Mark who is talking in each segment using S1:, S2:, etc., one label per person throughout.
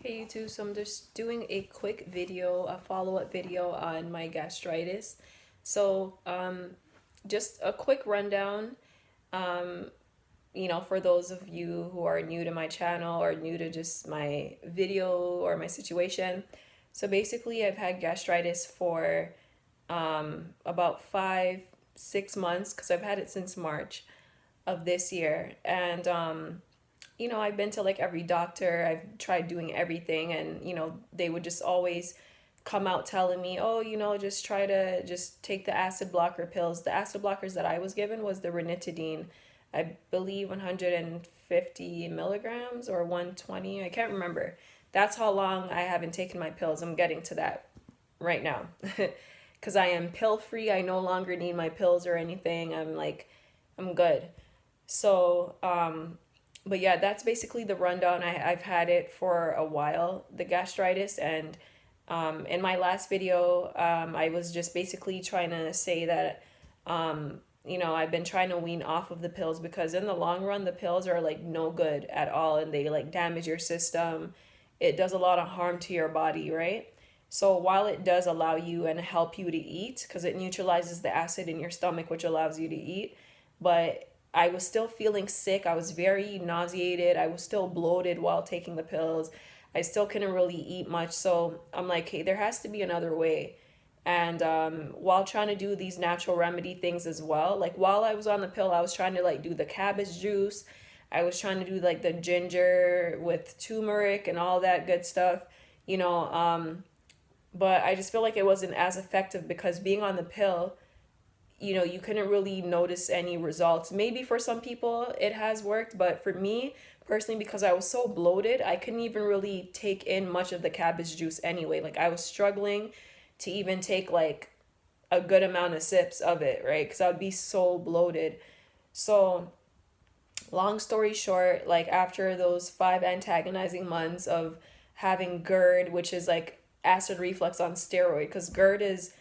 S1: Hey YouTube, so I'm just doing a quick video, a follow-up video on my gastritis. So, just a quick rundown, um, for those of you who are new to my channel or new to just my video or my situation. So basically, I've had gastritis for about 5, 6 months because I've had it since March of this year. And I've been to like every doctor, I've tried doing everything, and they would just always come out telling me, oh, just try to just take the acid blocker pills. The acid blockers that I was given was the ranitidine, I believe 150 milligrams or 120, I can't remember. That's how long I haven't taken my pills. I'm getting to that right now. Because I am pill free, I no longer need my pills or anything. I'm good. So, but yeah, that's basically the rundown. I've had it for a while, the gastritis. And in my last video, I was just basically trying to say that, I've been trying to wean off of the pills because in the long run, the pills are like no good at all and they like damage your system. It does a lot of harm to your body, right? So while it does allow you and help you to eat, because it neutralizes the acid in your stomach, which allows you to eat, but I was still feeling sick. I was very nauseated. I was still bloated while taking the pills. I still couldn't really eat much. So I'm like, hey, there has to be another way. And while trying to do these natural remedy things as well, like while I was on the pill, I was trying to like do the cabbage juice. I was trying to do like the ginger with turmeric and all that good stuff, you know. But I just feel like it wasn't as effective because being on the pill, you couldn't really notice any results. Maybe for some people it has worked, but for me personally, because I was so bloated, I couldn't even really take in much of the cabbage juice anyway. Like I was struggling to even take like a good amount of sips of it, right? Because I would be so bloated. So, long story short, like after those 5 antagonizing months of having GERD, which is like acid reflux on steroid, because GERD is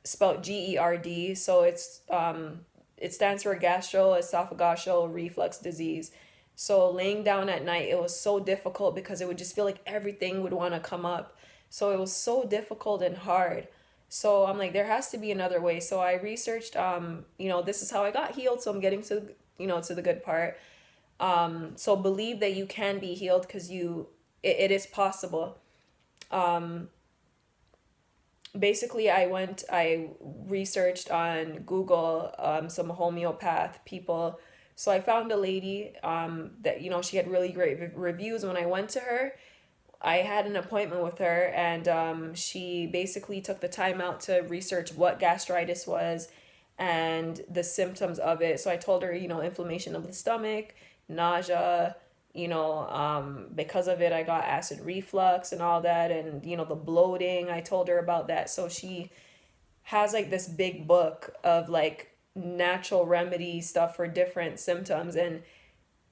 S1: spelled GERD. So it stands for gastroesophageal reflux disease. So laying down at night, it was so difficult because it would just feel like everything would want to come up. So it was so difficult and hard. So I'm like, there has to be another way. So I researched, this is how I got healed. So I'm getting to the good part. So believe that you can be healed because it is possible. Um, Basically I researched on Google, some homeopath people. So I found a lady, that she had really great reviews. When I went to her, I had an appointment with her, and she basically took the time out to research what gastritis was and the symptoms of it. So I told her, inflammation of the stomach, nausea, because of it, I got acid reflux and all that, and, the bloating. I told her about that. So she has like this big book of like natural remedy stuff for different symptoms. And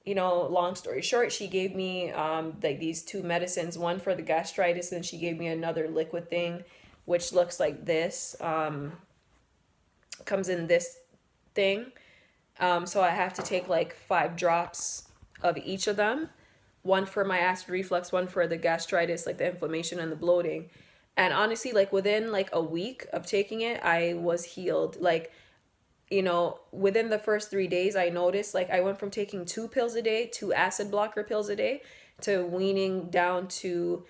S1: long story short, she gave me like these two medicines, one for the gastritis, and she gave me another liquid thing, which looks like this. Comes in this thing. So I have to take like 5 drops of each of them. One for my acid reflux, one for the gastritis, like the inflammation and the bloating. And honestly, like within like a week of taking it, I was healed. Like, within the first 3 days, I noticed like I went from taking 2 pills a day, 2 acid blocker pills a day, to weaning down to